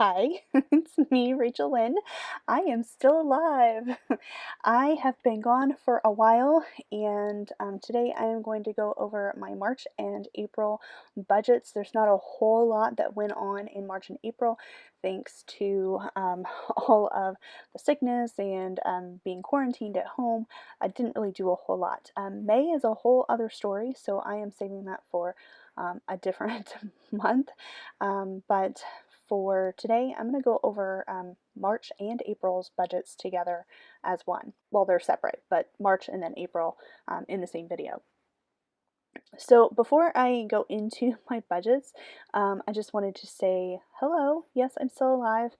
Hi, it's me, Rachel Lynn. I am still alive. I have been gone for a while, and today I am going to go over my March and April budgets. There's not a whole lot that went on in March and April, thanks to all of the sickness and being quarantined at home. I didn't really do a whole lot. May is a whole other story, so I am saving that for a different month. But for today, I'm going to go over March and April's budgets together as one. Well, they're separate, but March and then April in the same video. So before I go into my budgets, I just wanted to say hello. Yes, I'm still alive.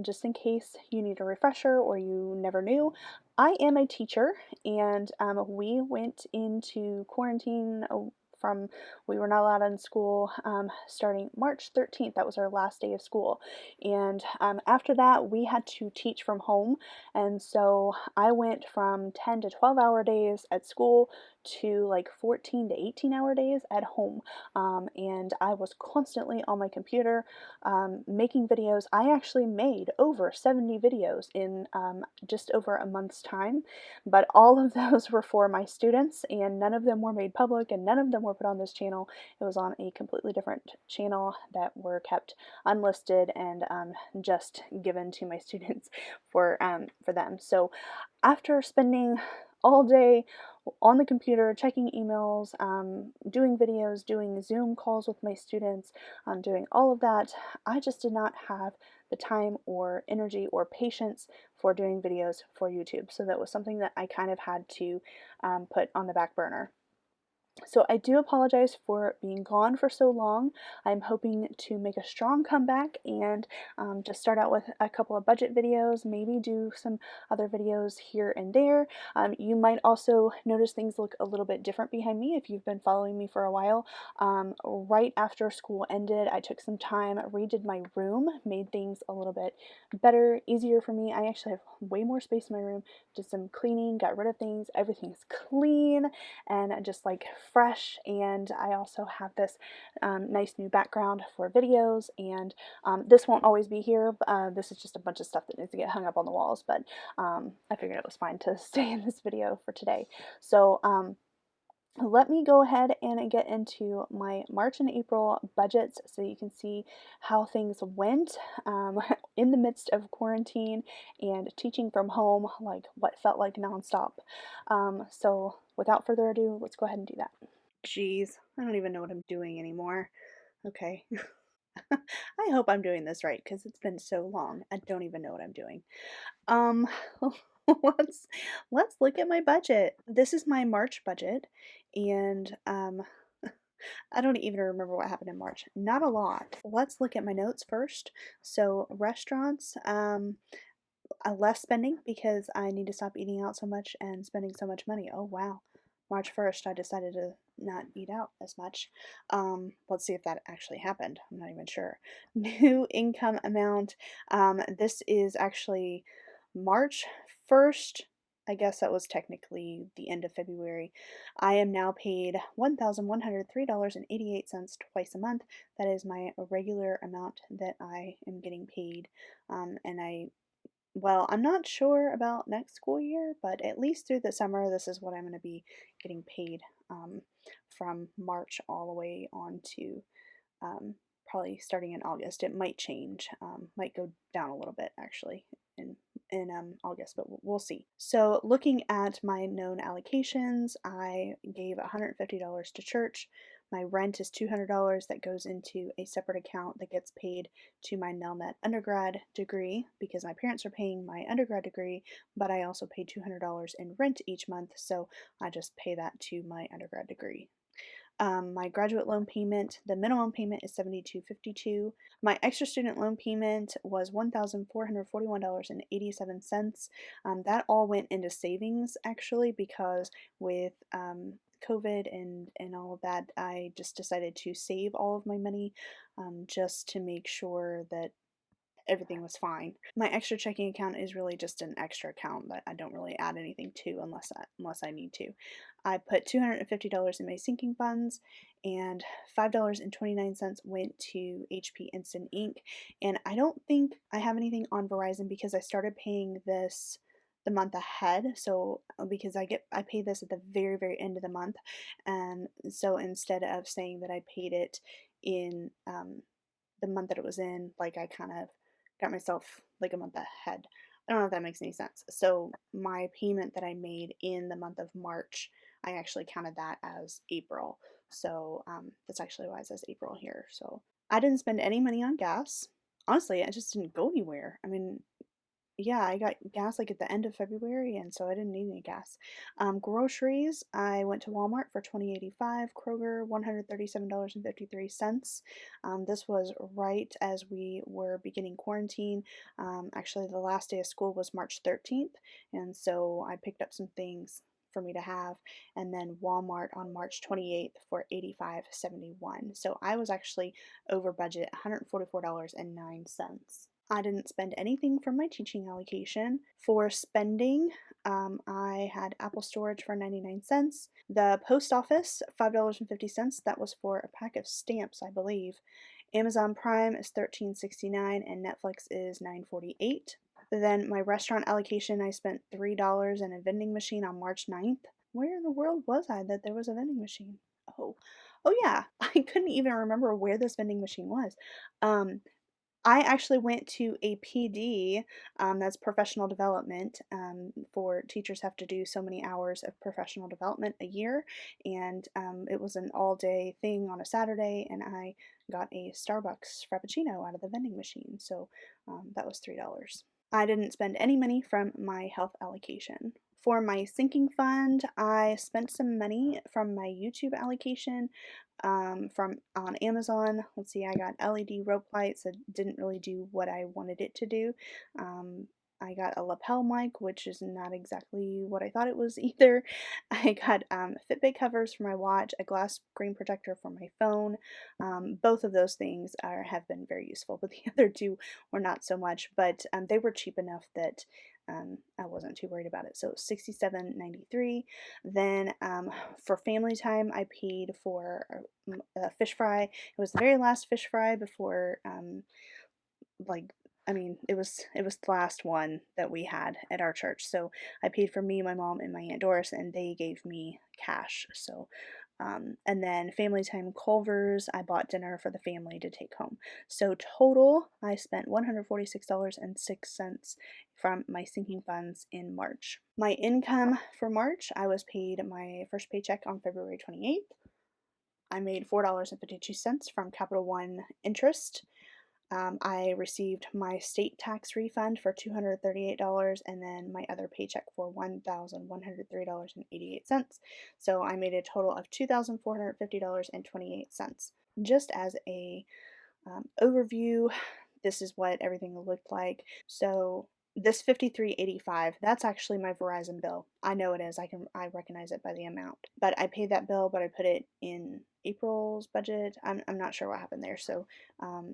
Just in case you need a refresher or you never knew, I am a teacher, and we went into quarantine from we were not allowed in school starting March 13th. That was our last day of school, and after that we had to teach from home, and so I went from 10 to 12-hour days at school to like 14 to 18-hour days at home, and I was constantly on my computer making videos. I actually made over 70 videos in just over a month's time, but all of those were for my students, and none of them were made public, and none of them were put on this channel. It was on a completely different channel that were kept unlisted and just given to my students for them. So after spending all day on the computer, checking emails, doing videos, doing Zoom calls with my students, doing all of that, I just did not have the time or energy or patience for doing videos for YouTube. So that was something that I kind of had to put on the back burner. So I do apologize for being gone for so long. I'm hoping to make a strong comeback and just start out with a couple of budget videos, maybe do some other videos here and there. You might also notice things look a little bit different behind me if you've been following me for a while. Right after school ended, I took some time, redid my room, made things a little bit better, easier for me. I actually have way more space in my room, did some cleaning, got rid of things, everything's clean and just like fresh. And I also have this nice new background for videos, and this won't always be here. This is just a bunch of stuff that needs to get hung up on the walls, but I figured it was fine to stay in this video for today. So let me go ahead and get into my March and April budgets so you can see how things went in the midst of quarantine and teaching from home, like what felt like nonstop. So without further ado, let's go ahead and do that. Jeez, I don't even know what I'm doing anymore. Okay. I hope I'm doing this right because it's been so long. I don't even know what I'm doing. Um, let's let's look at my budget. This is my March budget, and I don't even remember what happened in March. Not a lot. Let's look at my notes first. So restaurants, less spending because I need to stop eating out so much and spending so much money. Oh wow. March 1st, I decided to not eat out as much. Let's see if that actually happened. I'm not even sure. New income amount. This is actually March 1st. I guess that was technically the end of February. I am now paid $1,103.88 twice a month. That is my regular amount that I am getting paid. And well, I'm not sure about next school year, but at least through the summer, this is what I'm going to be getting paid from March all the way on to probably starting in August. It might change, might go down a little bit actually in August, but we'll see. So looking at my known allocations, I gave $150 to church. My rent is $200 that goes into a separate account that gets paid to my Nelnet undergrad degree because my parents are paying my undergrad degree, but I also pay $200 in rent each month, so I just pay that to my undergrad degree. My graduate loan payment, the minimum payment is $72.52. My extra student loan payment was $1,441.87. That all went into savings actually because with COVID and all of that, I just decided to save all of my money just to make sure that everything was fine. My extra checking account is really just an extra account that I don't really add anything to unless I need to. I put $250 in my sinking funds, and $5.29 went to HP Instant Ink. And I don't think I have anything on Verizon because I started paying this the month ahead. So because I pay this at the very end of the month, and so instead of saying that I paid it in the month that it was in, like I kind of got myself like a month ahead. I don't know if that makes any sense. So my payment that I made in the month of March, I actually counted that as April. So that's actually why it says April here. So I didn't spend any money on gas. Honestly, I just didn't go anywhere. I mean, yeah, I got gas like at the end of February, and so I didn't need any gas. Groceries, I went to Walmart for $20.85, Kroger $137.53. This was right as we were beginning quarantine. Actually, the last day of school was March 13th, and so I picked up some things for me to have, and then Walmart on March 28th for $85.71. So I was actually over budget, $144.09. I didn't spend anything from my teaching allocation. For spending, I had Apple storage for 99 cents. The post office, $5.50. That was for a pack of stamps, I believe. Amazon Prime is $13.69 and Netflix is $9.48. Then my restaurant allocation, I spent $3 in a vending machine on March 9th. Where in the world was I that there was a vending machine? Oh yeah, I couldn't even remember where this vending machine was. I actually went to a PD, that's professional development. For teachers have to do so many hours of professional development a year, and it was an all-day thing on a Saturday, and I got a Starbucks Frappuccino out of the vending machine, so that was $3. I didn't spend any money from my health allocation. For my sinking fund, I spent some money from my YouTube allocation from on Amazon. Let's see, I got LED rope lights that didn't really do what I wanted it to do. I got a lapel mic, which is not exactly what I thought it was either. I got Fitbit covers for my watch, a glass screen protector for my phone. Both of those things have been very useful, but the other two were not so much. But they were cheap enough that I wasn't too worried about it. So $67.93. Then for family time, I paid for a fish fry. It was the very last fish fry before like I mean, it was the last one that we had at our church. So I paid for me, my mom, and my Aunt Doris, and they gave me cash. So, and then family time Culver's, I bought dinner for the family to take home. So total, I spent $146.06 from my sinking funds in March. My income for March, I was paid my first paycheck on February 28th. I made $4.52 from Capital One interest. I received my state tax refund for $238 and then my other paycheck for $1,103.88. So I made a total of $2,450.28. Just as a overview, this is what everything looked like. So this $53.85, that's actually my Verizon bill. I know it is. I recognize it by the amount. But I paid that bill, but I put it in April's budget. I'm not sure what happened there. So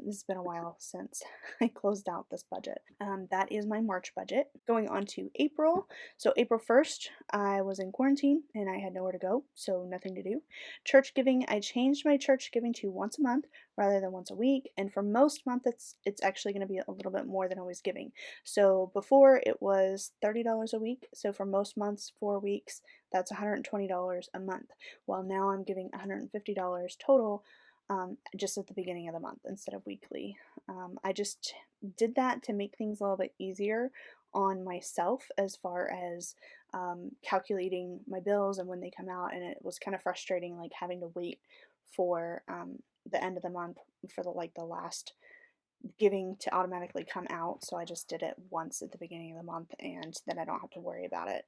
this has been a while since I closed out this budget. That is my March budget. Going on to April. So April 1st, I was in quarantine and I had nowhere to go, so nothing to do. Church giving, I changed my church giving to once a month rather than once a week. And for most months, it's actually going to be a little bit more than I was giving. So before it was $30 a week. So for most months, 4 weeks, that's $120 a month. Well, now I'm giving $150 total just at the beginning of the month instead of weekly. I just did that to make things a little bit easier on myself as far as calculating my bills and when they come out, and it was kind of frustrating like having to wait for the end of the month for the last giving to automatically come out. So I just did it once at the beginning of the month, and then I don't have to worry about it.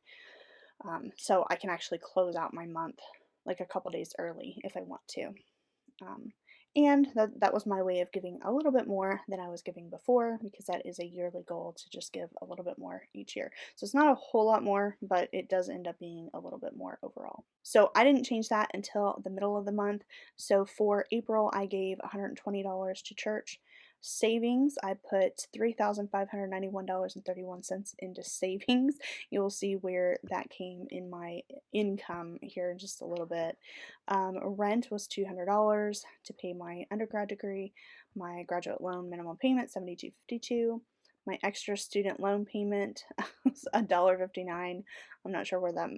So I can actually close out my month like a couple days early if I want to. And that was my way of giving a little bit more than I was giving before, because that is a yearly goal to just give a little bit more each year. So it's not a whole lot more, but it does end up being a little bit more overall. So I didn't change that until the middle of the month. So for April, I gave $120 to church. Savings, I put $3,591.31 into savings. You'll see where that came in my income here in just a little bit. Rent was $200 to pay my undergrad degree. My graduate loan minimum payment, $72.52. My extra student loan payment was $1.59. I'm not sure where that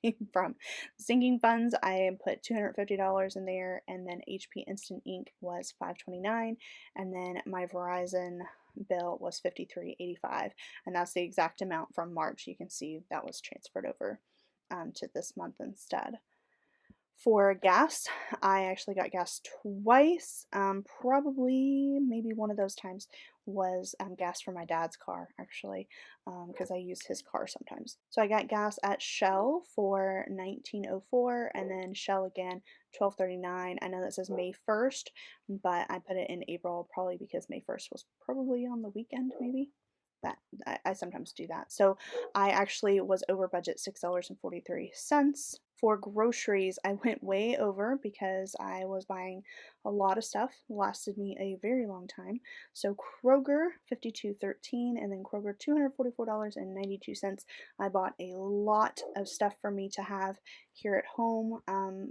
came from. Sinking funds, I put $250 in there, and then HP Instant Ink was $5.29, and then my Verizon bill was $53.85, and that's the exact amount from March. You can see that was transferred over to this month instead. For gas, I actually got gas twice. Probably maybe one of those times was gas for my dad's car, actually, because I use his car sometimes. So I got gas at Shell for $19.04, and then Shell again, $12.39. I know that says May 1st, but I put it in April probably because May 1st was probably on the weekend, maybe. That I sometimes do that. So I actually was over budget $6.43. For groceries, I went way over because I was buying a lot of stuff. It lasted me a very long time. So Kroger, $52.13, and then Kroger, $244.92. I bought a lot of stuff for me to have here at home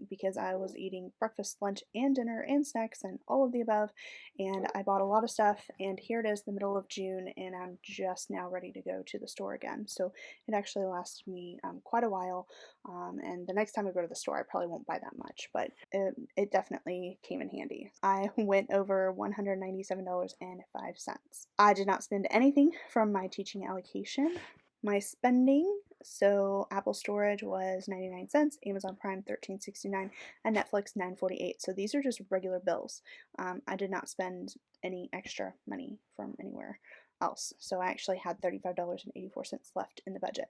because I was eating breakfast, lunch, and dinner, and snacks, and all of the above. And I bought a lot of stuff, and here it is, the middle of June, and I'm just now ready to go to the store again. So it actually lasted me quite a while, and the next time I go to the store, I probably won't buy that much, but it definitely came in handy. I went over $197.05. I did not spend anything from my teaching allocation. My spending, so Apple storage was 99 cents, Amazon Prime $13.69, and Netflix $9.48. So these are just regular bills. I did not spend any extra money from anywhere else. So I actually had $35.84 left in the budget.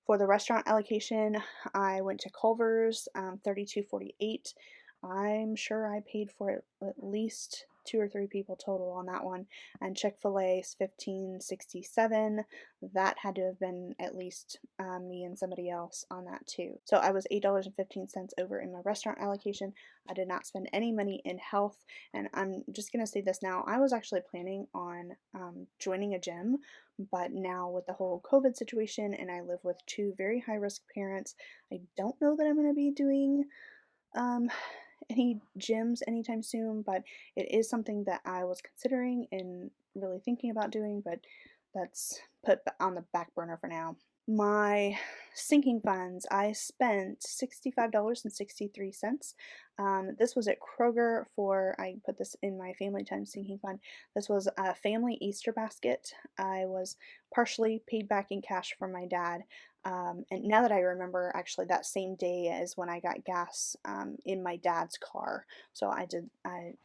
For the restaurant allocation, I went to Culver's, $32.48. I'm sure I paid for it at least 2 or 3 people total on that one. And Chick-fil-A is $15.67. That had to have been at least me and somebody else on that too. So I was $8.15 over in my restaurant allocation. I did not spend any money in health, and I'm just gonna say this now. I was actually planning on joining a gym, but now with the whole COVID situation, and I live with 2 very high risk parents, I don't know that I'm going to be doing any gyms anytime soon, but it is something that I was considering and really thinking about doing, but that's put on the back burner for now. My sinking funds, I spent $65.63. This was at Kroger I put this in my family time sinking fund. This was a family Easter basket. I was partially paid back in cash from my dad. And now that I remember, actually, that same day is when I got gas in my dad's car. So I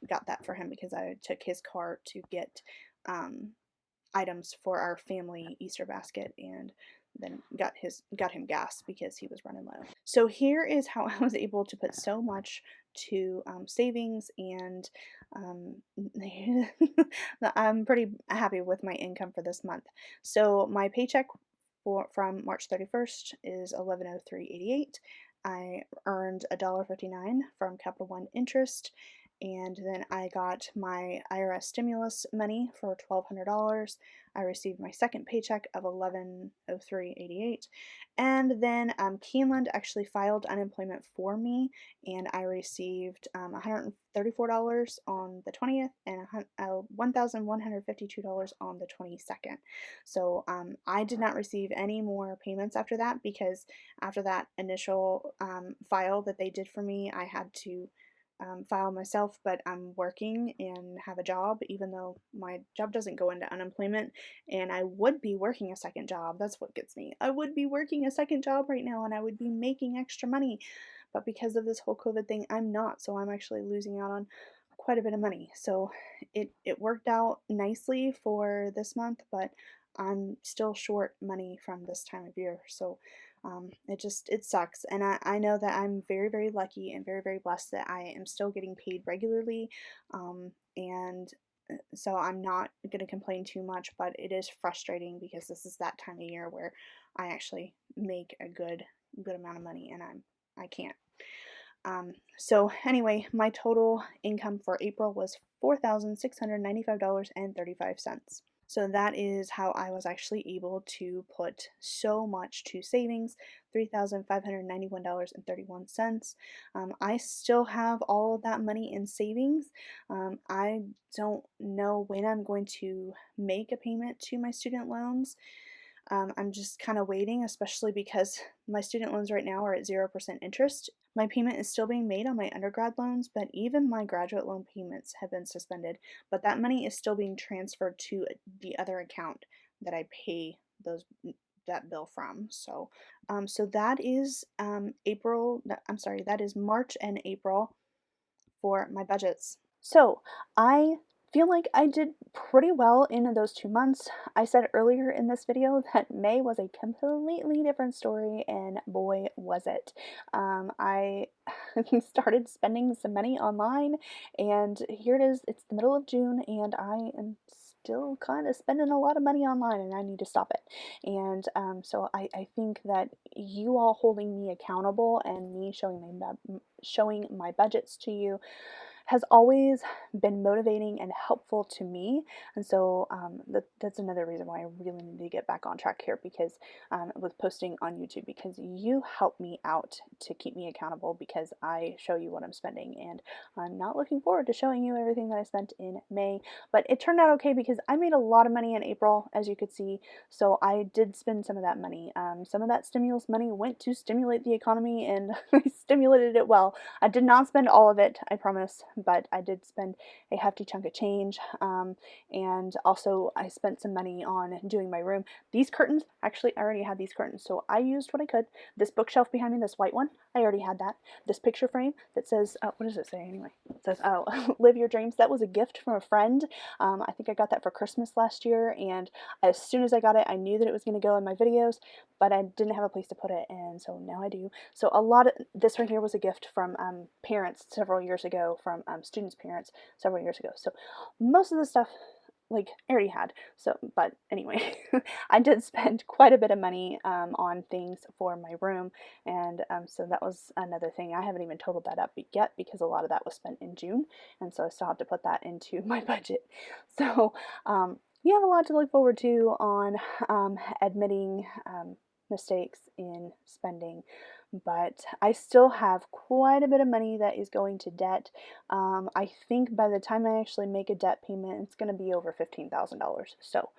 got that for him because I took his car to get items for our family Easter basket, and then got him gas because he was running low. So here is how I was able to put so much to savings, and I'm pretty happy with my income for this month. So my paycheck from March 31st is $1103.88. I earned $1.59 from Capital One interest, and then I got my IRS stimulus money for $1,200. I received my second paycheck of $1103.88, and then Keeneland actually filed unemployment for me, and I received $134 on the 20th and $1,152 on the 22nd. So I did not receive any more payments after that, because after that initial file that they did for me, I had to file myself, but I'm working and have a job, even though my job doesn't go into unemployment, and I would be working a second job. That's what gets me. I would be working a second job right now, and I would be making extra money, but because of this whole COVID thing, I'm not, so I'm actually losing out on quite a bit of money. So it worked out nicely for this month, but I'm still short money from this time of year. So it sucks. And I know that I'm very, very lucky and very, very blessed that I am still getting paid regularly. And so I'm not going to complain too much, but it is frustrating because this is that time of year where I actually make a good amount of money, and I can't. So anyway, my total income for April was $4,695.35. So that is how I was actually able to put so much to savings, $3,591.31. I still have all of that money in savings. I don't know when I'm going to make a payment to my student loans. I'm just kind of waiting, especially because my student loans right now are at 0% interest. My payment is still being made on my undergrad loans, but even my graduate loan payments have been suspended. But that money is still being transferred to the other account that I pay that bill from. So that is that is March and April for my budgets. So I feel like I did pretty well in those 2 months. I said earlier in this video that May was a completely different story, and boy was it. I started spending some money online, and here it is. It's the middle of June, and I am still kind of spending a lot of money online, and I need to stop it. And so I think that you all holding me accountable and me showing my budgets to you has always been motivating and helpful to me. And so that's another reason why I really need to get back on track here, because with posting on YouTube, because you help me out to keep me accountable, because I show you what I'm spending, and I'm not looking forward to showing you everything that I spent in May. But it turned out okay, because I made a lot of money in April, as you could see. So I did spend some of that money. Some of that stimulus money went to stimulate the economy, and I stimulated it well. I did not spend all of it, I promise, but I did spend a hefty chunk of change. And also I spent some money on doing my room. These curtains, actually I already had these curtains, so I used what I could. This bookshelf behind me, this white one, I already had that. This picture frame that says, what does it say anyway? It says, oh, live your dreams. That was a gift from a friend. I think I got that for Christmas last year, and as soon as I got it, I knew that it was going to go in my videos, but I didn't have a place to put it, and so now I do. So a lot of this right here was a gift from parents several years ago, from students' parents several years ago. So most of the stuff, like, I already had. So, but anyway, I did spend quite a bit of money on things for my room, and so that was another thing. I haven't even totaled that up yet, because a lot of that was spent in June, and so I still have to put that into my budget. So you have a lot to look forward to on admitting mistakes in spending, but I still have quite a bit of money that is going to debt. I think by the time I actually make a debt payment, it's going to be over $15,000. So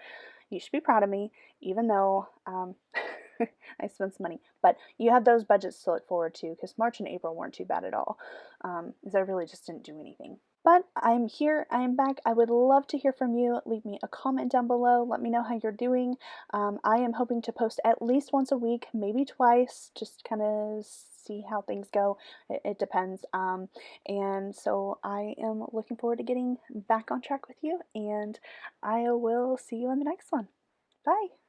you should be proud of me, even though I spent some money. But you have those budgets to look forward to, because March and April weren't too bad at all, because I really just didn't do anything. But I'm here, I am back. I would love to hear from you. Leave me a comment down below. Let me know how you're doing. I am hoping to post at least once a week, maybe twice, just kind of see how things go. It depends. And so I am looking forward to getting back on track with you, and I will see you in the next one. Bye.